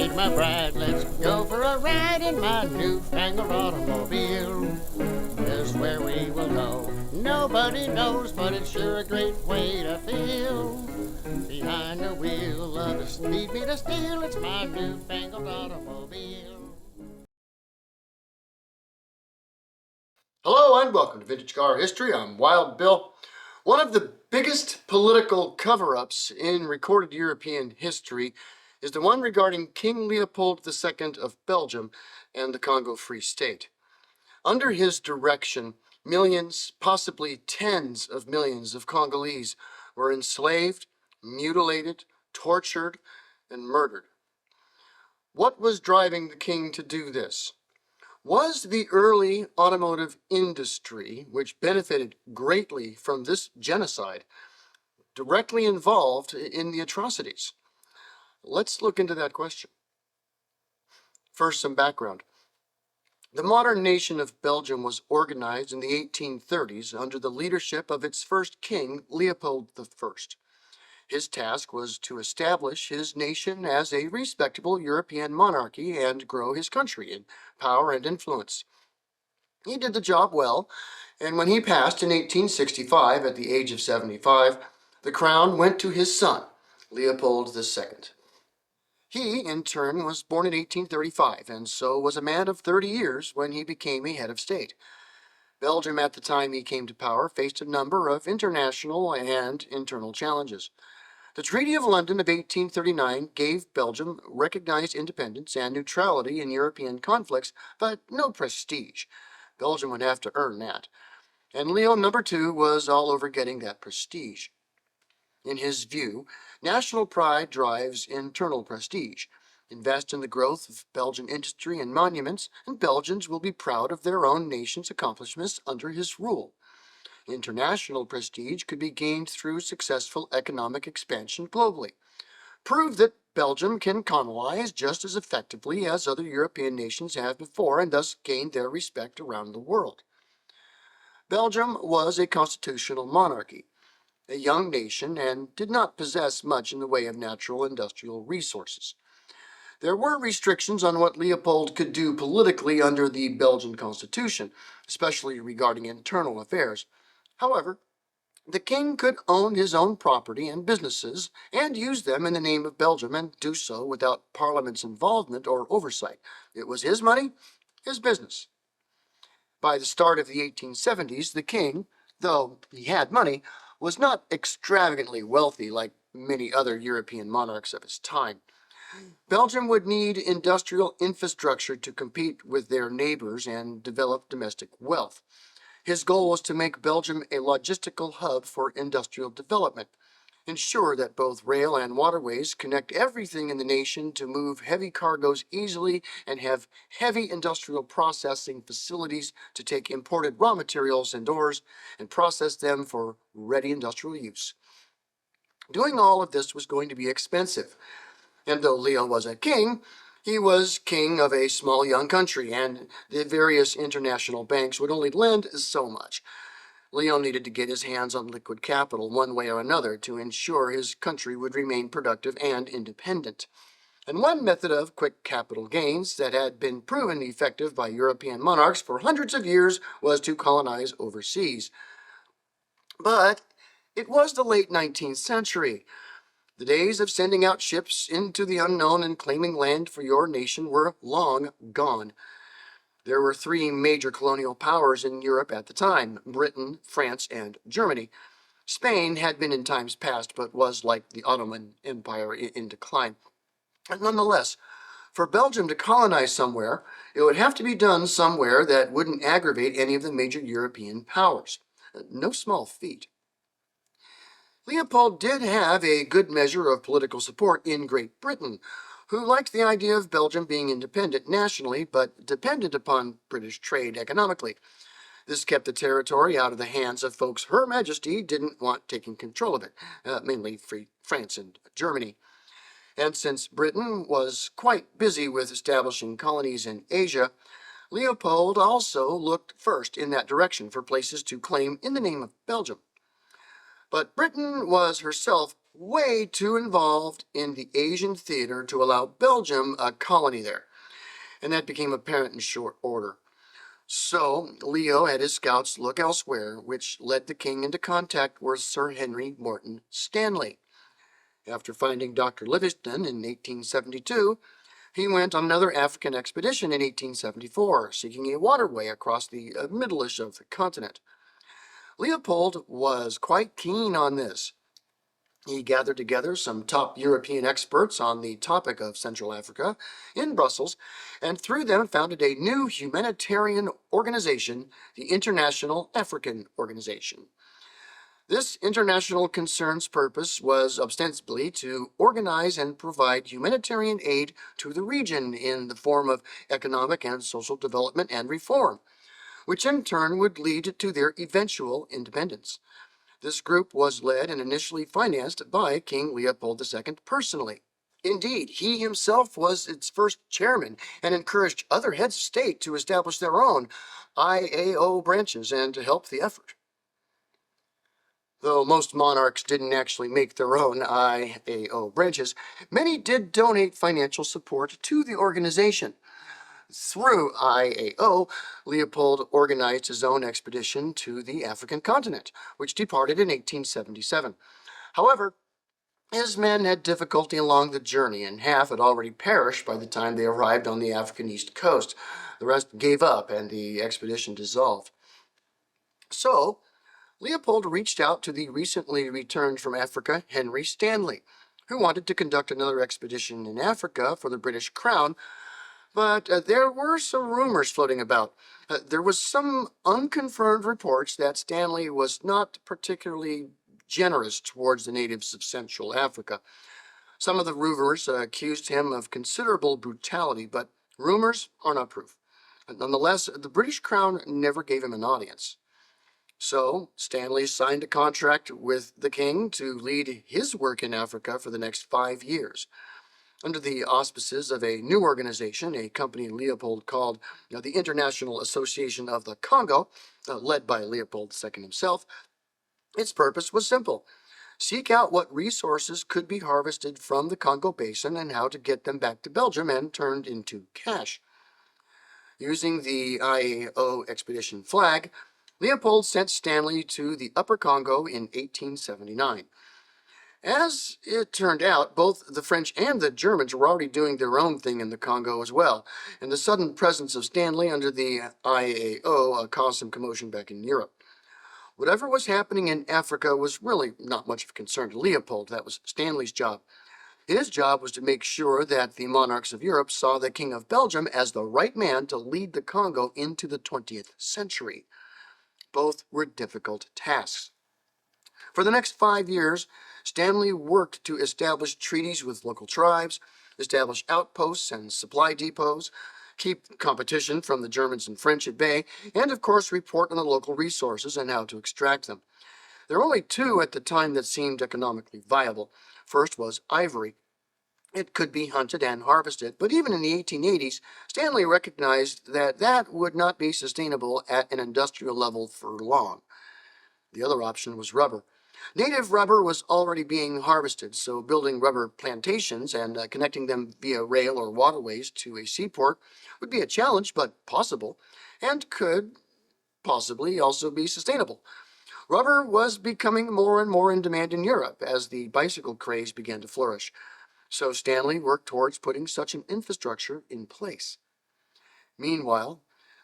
meet my bride. Let's go for a ride in my newfangled automobile. Just where we will go, nobody knows, but it's sure a great way to feel. Behind the wheel of the speed meter steel, it's my newfangled automobile. Hello and welcome to Vintage Car History. I'm Wild Bill. One of the biggest political cover-ups in recorded European history is the one regarding King Leopold II of Belgium and the Congo Free State. Under his direction, millions, possibly tens of millions of Congolese were enslaved, mutilated, tortured, and murdered. What was driving the king to do this? Was the early automotive industry, which benefited greatly from this genocide, directly involved in the atrocities? Let's look into that question. First, some background. The modern nation of Belgium was organized in the 1830s under the leadership of its first king, Leopold I. His task was to establish his nation as a respectable European monarchy and grow his country in power and influence. He did the job well, and when he passed in 1865 at the age of 75, the crown went to his son, Leopold II. He, in turn, was born in 1835, and so was a man of 30 years when he became a head of state. Belgium, at the time he came to power, faced a number of international and internal challenges. The Treaty of London of 1839 gave Belgium recognized independence and neutrality in European conflicts, but no prestige. Belgium would have to earn that. And Leo II was all over getting that prestige. In his view, national pride drives internal prestige. Invest in the growth of Belgian industry and monuments, and Belgians will be proud of their own nation's accomplishments under his rule. International prestige could be gained through successful economic expansion globally. Prove that Belgium can colonize just as effectively as other European nations have before, and thus gain their respect around the world. Belgium was a constitutional monarchy, a young nation, and did not possess much in the way of natural industrial resources. There were restrictions on what Leopold could do politically under the Belgian constitution, especially regarding internal affairs. However, the king could own his own property and businesses and use them in the name of Belgium, and do so without Parliament's involvement or oversight. It was his money, his business. By the start of the 1870s, the king, though he had money, was not extravagantly wealthy like many other European monarchs of his time. Belgium would need industrial infrastructure to compete with their neighbors and develop domestic wealth. His goal was to make Belgium a logistical hub for industrial development, ensure that both rail and waterways connect everything in the nation to move heavy cargoes easily, and have heavy industrial processing facilities to take imported raw materials and ores and process them for ready industrial use. Doing all of this was going to be expensive, and though Leo was a king, he was king of a small young country, and the various international banks would only lend so much. Leo needed to get his hands on liquid capital one way or another to ensure his country would remain productive and independent. And one method of quick capital gains that had been proven effective by European monarchs for hundreds of years was to colonize overseas. But it was the late 19th century. The days of sending out ships into the unknown and claiming land for your nation were long gone. There were three major colonial powers in Europe at the time: Britain, France, and Germany. Spain had been in times past, but was, like the Ottoman Empire, in decline. And nonetheless, for Belgium to colonize somewhere, it would have to be done somewhere that wouldn't aggravate any of the major European powers. No small feat. Leopold did have a good measure of political support in Great Britain, who liked the idea of Belgium being independent nationally, but dependent upon British trade economically. This kept the territory out of the hands of folks Her Majesty didn't want taking control of it, mainly France and Germany. And since Britain was quite busy with establishing colonies in Asia, Leopold also looked first in that direction for places to claim in the name of Belgium. But Britain was herself way too involved in the Asian theater to allow Belgium a colony there, and that became apparent in short order. So Leo had his scouts look elsewhere, which led the king into contact with Sir Henry Morton Stanley. After finding Dr. Livingstone in 1872, he went on another African expedition in 1874, seeking a waterway across the middle-ish of the continent. Leopold was quite keen on this. He gathered together some top European experts on the topic of Central Africa in Brussels, and through them founded a new humanitarian organization, the International African Organization. This international concern's purpose was ostensibly to organize and provide humanitarian aid to the region in the form of economic and social development and reform, which in turn would lead to their eventual independence. This group was led and initially financed by King Leopold II personally. Indeed, he himself was its first chairman and encouraged other heads of state to establish their own IAO branches and to help the effort. Though most monarchs didn't actually make their own IAO branches, many did donate financial support to the organization. Through IAO, Leopold organized his own expedition to the African continent, which departed in 1877. However, his men had difficulty along the journey, and half had already perished by the time they arrived on the African east coast. The rest gave up, and the expedition dissolved. So, Leopold reached out to the recently returned from Africa Henry Stanley, who wanted to conduct another expedition in Africa for the British Crown. But there were some rumors floating about. There was some unconfirmed reports that Stanley was not particularly generous towards the natives of Central Africa. Some of the rumors accused him of considerable brutality, but rumors are not proof. Nonetheless, the British Crown never gave him an audience. So Stanley signed a contract with the king to lead his work in Africa for the next 5 years. Under the auspices of a new organization, a company Leopold called the International Association of the Congo, led by Leopold II himself, its purpose was simple: seek out what resources could be harvested from the Congo Basin and how to get them back to Belgium and turned into cash. Using the IAO expedition flag, Leopold sent Stanley to the Upper Congo in 1879. As it turned out, both the French and the Germans were already doing their own thing in the Congo as well, and the sudden presence of Stanley under the IAO caused some commotion back in Europe. Whatever was happening in Africa was really not much of a concern to Leopold. That was Stanley's job. His job was to make sure that the monarchs of Europe saw the King of Belgium as the right man to lead the Congo into the 20th century. Both were difficult tasks. For the next 5 years, Stanley worked to establish treaties with local tribes, establish outposts and supply depots, keep competition from the Germans and French at bay, and of course report on the local resources and how to extract them. There were only two at the time that seemed economically viable. First was ivory. It could be hunted and harvested, but even in the 1880s, Stanley recognized that that would not be sustainable at an industrial level for long. The other option was rubber. Native rubber was already being harvested, so building rubber plantations and connecting them via rail or waterways to a seaport would be a challenge, but possible, and could possibly also be sustainable. Rubber was becoming more and more in demand in Europe as the bicycle craze began to flourish, so Stanley worked towards putting such an infrastructure in place. Meanwhile,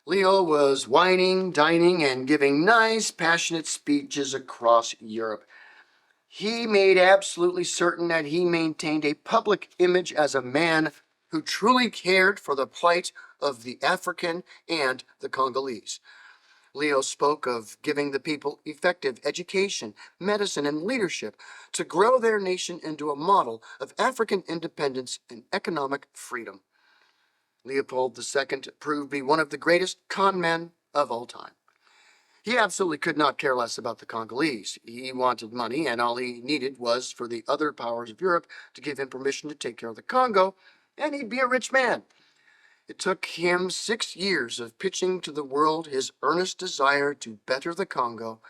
Leo was whining, dining, and giving nice, passionate speeches across Europe. He made absolutely certain that he maintained a public image as a man who truly cared for the plight of the African and the Congolese. Leo spoke of giving the people effective education, medicine, and leadership to grow their nation into a model of African independence and economic freedom. Leopold II proved to be one of the greatest con men of all time. He absolutely could not care less about the Congolese. He wanted money, and all he needed was for the other powers of Europe to give him permission to take care of the Congo, and he'd be a rich man. It took him 6 years of pitching to the world his earnest desire to better the Congo,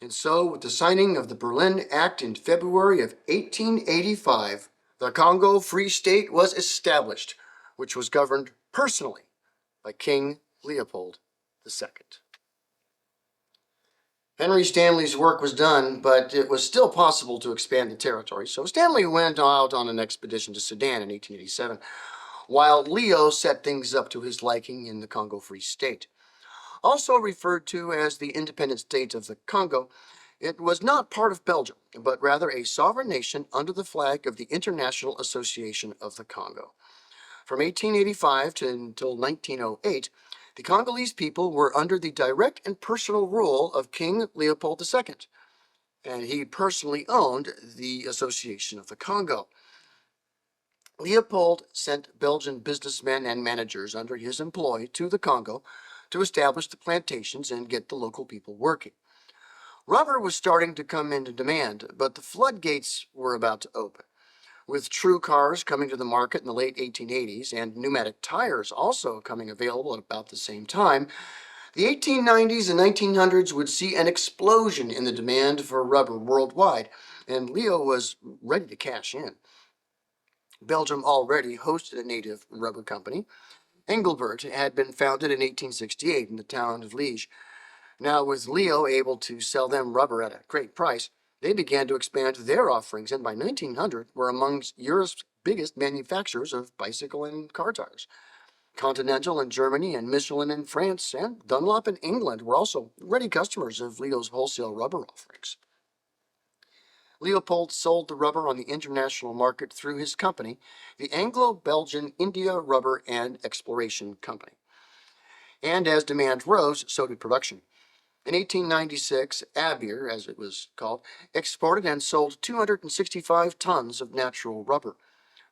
And so, with the signing of the Berlin Act in February of 1885, the Congo Free State was established, which was governed personally by King Leopold II. Henry Stanley's work was done, but it was still possible to expand the territory, so Stanley went out on an expedition to Sudan in 1887, while Leo set things up to his liking in the Congo Free State. Also referred to as the independent state of the Congo, it was not part of Belgium, but rather a sovereign nation under the flag of the International Association of the Congo. From 1885 until 1908, the Congolese people were under the direct and personal rule of King Leopold II, and he personally owned the Association of the Congo. Leopold sent Belgian businessmen and managers under his employ to the Congo to establish the plantations and get the local people working. Rubber was starting to come into demand, but the floodgates were about to open. With true cars coming to the market in the late 1880s and pneumatic tires also coming available at about the same time, the 1890s and 1900s would see an explosion in the demand for rubber worldwide, and Leo was ready to cash in. Belgium already hosted a native rubber company. Engelbert had been founded in 1868 in the town of Liège. Now, with Leo able to sell them rubber at a great price, they began to expand their offerings, and by 1900 were among Europe's biggest manufacturers of bicycle and car tires. Continental in Germany and Michelin in France and Dunlop in England were also ready customers of Leo's wholesale rubber offerings. Leopold sold the rubber on the international market through his company, the Anglo-Belgian India Rubber and Exploration Company. And as demand rose, so did production. In 1896, Abier, as it was called, exported and sold 265 tons of natural rubber.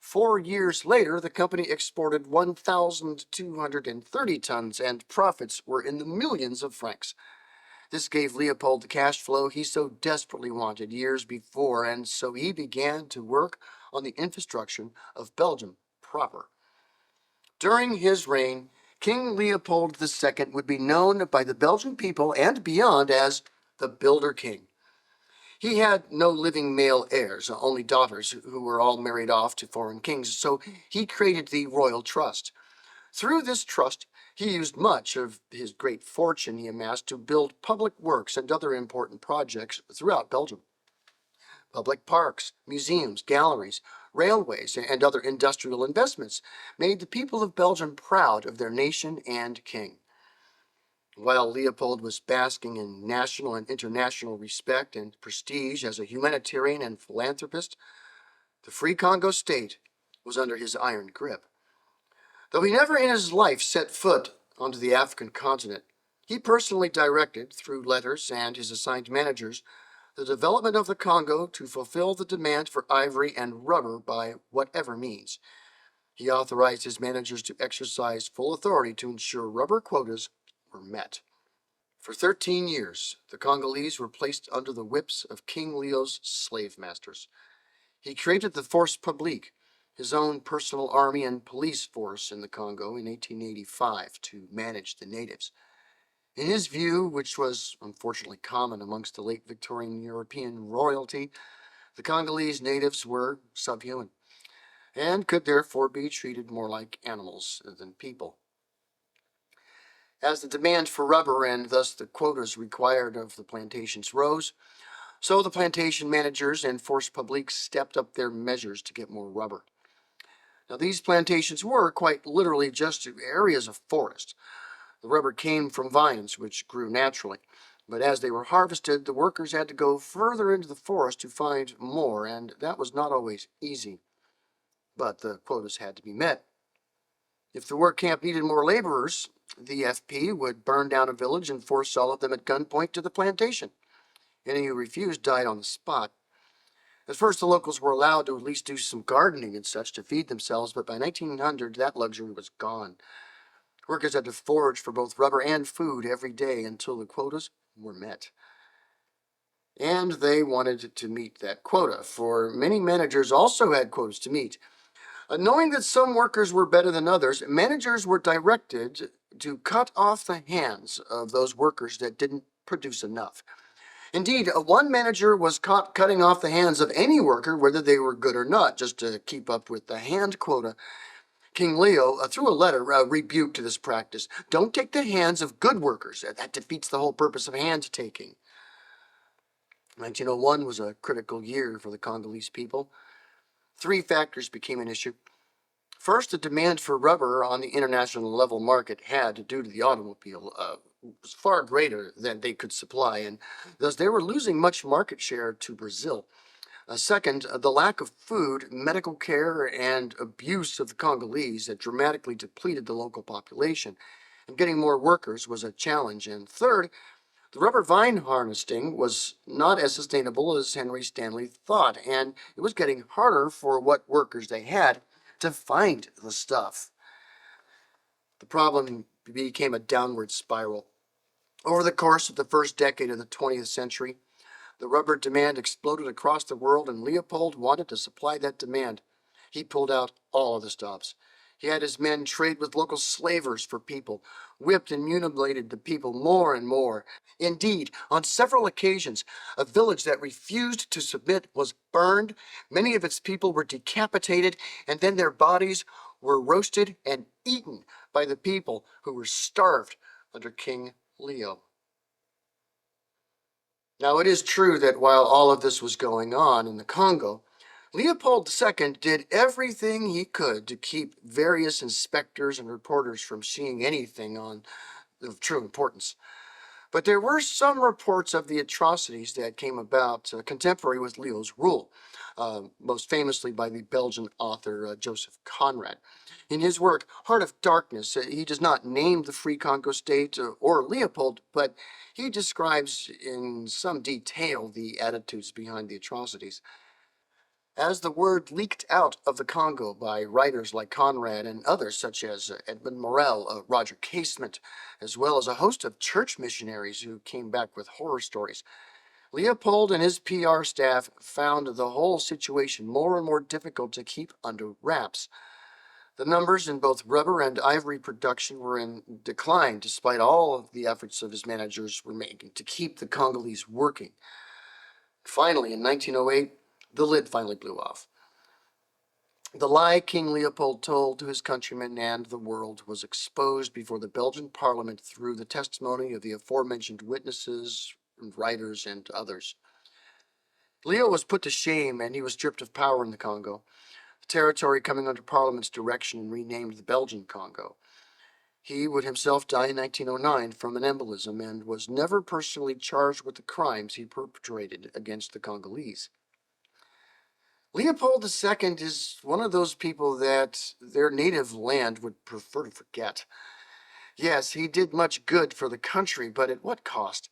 4 years later, the company exported 1,230 tons, and profits were in the millions of francs. This gave Leopold the cash flow he so desperately wanted years before, and so he began to work on the infrastructure of Belgium proper. During his reign, King Leopold II would be known by the Belgian people and beyond as the Builder King. He had no living male heirs, only daughters who were all married off to foreign kings, so he created the Royal Trust. Through this trust, he used much of his great fortune he amassed to build public works and other important projects throughout Belgium. Public parks, museums, galleries, railways, and other industrial investments made the people of Belgium proud of their nation and king. While Leopold was basking in national and international respect and prestige as a humanitarian and philanthropist, the Free Congo State was under his iron grip. Though he never in his life set foot onto the African continent, he personally directed, through letters and his assigned managers, the development of the Congo to fulfill the demand for ivory and rubber by whatever means. He authorized his managers to exercise full authority to ensure rubber quotas were met. For 13 years, the Congolese were placed under the whips of King Leo's slave masters. He created the Force Publique, his own personal army and police force in the Congo in 1885 to manage the natives. In his view, which was unfortunately common amongst the late Victorian European royalty, the Congolese natives were subhuman and could therefore be treated more like animals than people. As the demand for rubber and thus the quotas required of the plantations rose, so the plantation managers and Force Publique stepped up their measures to get more rubber. Now, these plantations were quite literally just areas of forest. The rubber came from vines, which grew naturally, but as they were harvested, the workers had to go further into the forest to find more, and that was not always easy. But the quotas had to be met. If the work camp needed more laborers, the FP would burn down a village and force all of them at gunpoint to the plantation. Any who refused died on the spot. At first, the locals were allowed to at least do some gardening and such to feed themselves, but by 1900, that luxury was gone. Workers had to forage for both rubber and food every day until the quotas were met. And they wanted to meet that quota, for many managers also had quotas to meet. Knowing that some workers were better than others, managers were directed to cut off the hands of those workers that didn't produce enough. Indeed, one manager was caught cutting off the hands of any worker, whether they were good or not, just to keep up with the hand quota. King Leo, through a letter, rebuked this practice. Don't take the hands of good workers. That defeats the whole purpose of hand taking. 1901 was a critical year for the Congolese people. Three factors became an issue. First, the demand for rubber on the international level market had, due to the automobile, was far greater than they could supply, and thus they were losing much market share to Brazil. Second, the lack of food, medical care, and abuse of the Congolese had dramatically depleted the local population, and getting more workers was a challenge. And third, the rubber vine harvesting was not as sustainable as Henry Stanley thought, and it was getting harder for what workers they had to find the stuff. The problem became a downward spiral. Over the course of the first decade of the 20th century, the rubber demand exploded across the world, and Leopold wanted to supply that demand. He pulled out all of the stops. He had his men trade with local slavers for people, whipped and mutilated the people more and more. Indeed, on several occasions, a village that refused to submit was burned, many of its people were decapitated, and then their bodies were roasted and eaten by the people who were starved under King Leo. Now, it is true that while all of this was going on in the Congo, Leopold II did everything he could to keep various inspectors and reporters from seeing anything of true importance. But there were some reports of the atrocities that came about contemporary with Leo's rule, most famously by the Belgian author Joseph Conrad. In his work, Heart of Darkness, he does not name the Free Congo State or Leopold, but he describes in some detail the attitudes behind the atrocities. As the word leaked out of the Congo by writers like Conrad and others such as Edmund Morel, Roger Casement, as well as a host of church missionaries who came back with horror stories, Leopold and his PR staff found the whole situation more and more difficult to keep under wraps. The numbers in both rubber and ivory production were in decline despite all of the efforts of his managers were making to keep the Congolese working. Finally, in 1908, the lid finally blew off. The lie King Leopold told to his countrymen and the world was exposed before the Belgian parliament through the testimony of the aforementioned witnesses, writers, and others. Leo was put to shame and he was stripped of power in the Congo, the territory coming under parliament's direction and renamed the Belgian Congo. He would himself die in 1909 from an embolism and was never personally charged with the crimes he perpetrated against the Congolese. Leopold II is one of those people that their native land would prefer to forget. Yes, he did much good for the country, but at what cost?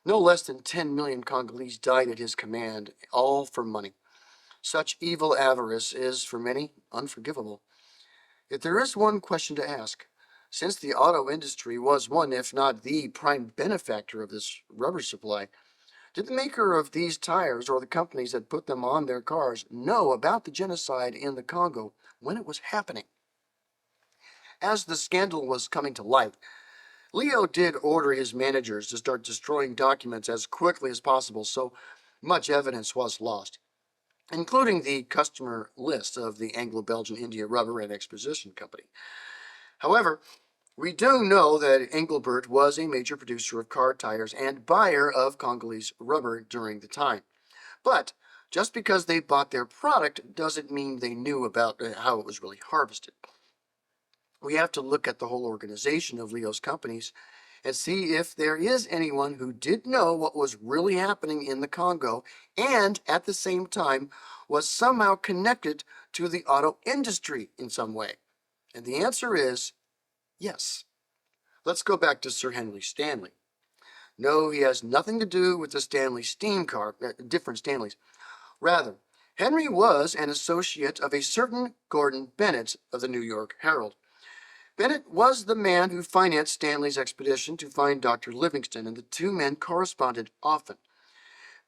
No less than 10 million Congolese died at his command, all for money. Such evil avarice is, for many, unforgivable. Yet there is one question to ask. Since the auto industry was one, if not the prime benefactor of this rubber supply, did the maker of these tires or the companies that put them on their cars know about the genocide in the Congo when it was happening? As the scandal was coming to light, Leo did order his managers to start destroying documents as quickly as possible, so much evidence was lost, including the customer list of the Anglo-Belgian India Rubber and Exposition Company. However, we do know that Engelbert was a major producer of car tires and buyer of Congolese rubber during the time. But just because they bought their product doesn't mean they knew about how it was really harvested. We have to look at the whole organization of Leo's companies and see if there is anyone who did know what was really happening in the Congo and at the same time was somehow connected to the auto industry in some way. And the answer is yes. Let's go back to Sir Henry Stanley. No, he has nothing to do with the Stanley steam car, different Stanleys. Rather, Henry was an associate of a certain Gordon Bennett of the New York Herald. Bennett was the man who financed Stanley's expedition to find Dr. Livingstone, and the two men corresponded often.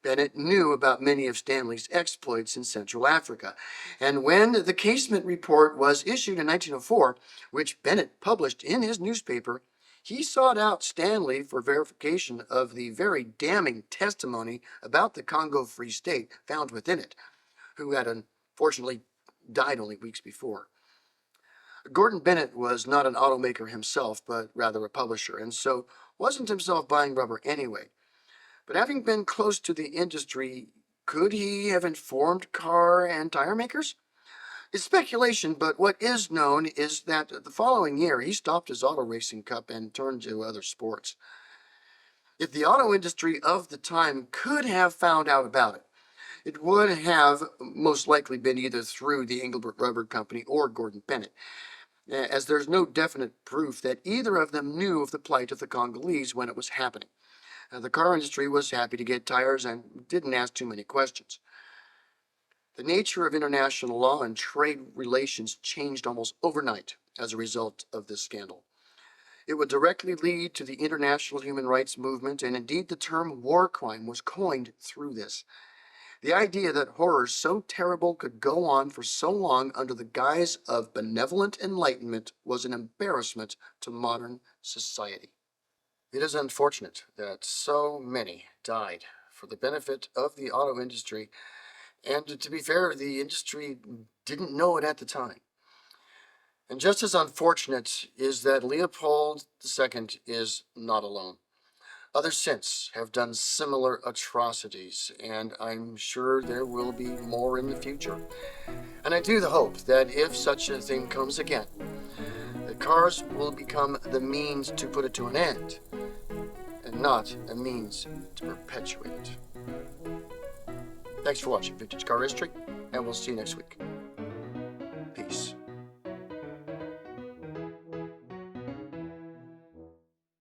Bennett knew about many of Stanley's exploits in Central Africa, and when the Casement Report was issued in 1904, which Bennett published in his newspaper, he sought out Stanley for verification of the very damning testimony about the Congo Free State found within it, who had unfortunately died only weeks before. Gordon Bennett was not an automaker himself, but rather a publisher, and so wasn't himself buying rubber anyway. But having been close to the industry, could he have informed car and tire makers? It's speculation, but what is known is that the following year he stopped his auto racing cup and turned to other sports. If the auto industry of the time could have found out about it, it would have most likely been either through the Engelbert Rubber Company or Gordon Bennett, as there's no definite proof that either of them knew of the plight of the Congolese when it was happening. The car industry was happy to get tires and didn't ask too many questions. The nature of international law and trade relations changed almost overnight as a result of this scandal. It would directly lead to the international human rights movement, and indeed the term war crime was coined through this. The idea that horrors so terrible could go on for so long under the guise of benevolent enlightenment was an embarrassment to modern society. It is unfortunate that so many died for the benefit of the auto industry, and to be fair, the industry didn't know it at the time. And just as unfortunate is that Leopold II is not alone. Others since have done similar atrocities, and I'm sure there will be more in the future. And I do hope that if such a thing comes again, the cars will become the means to put it to an end, and not a means to perpetuate it. Thanks for watching Vintage Car History, and we'll see you next week.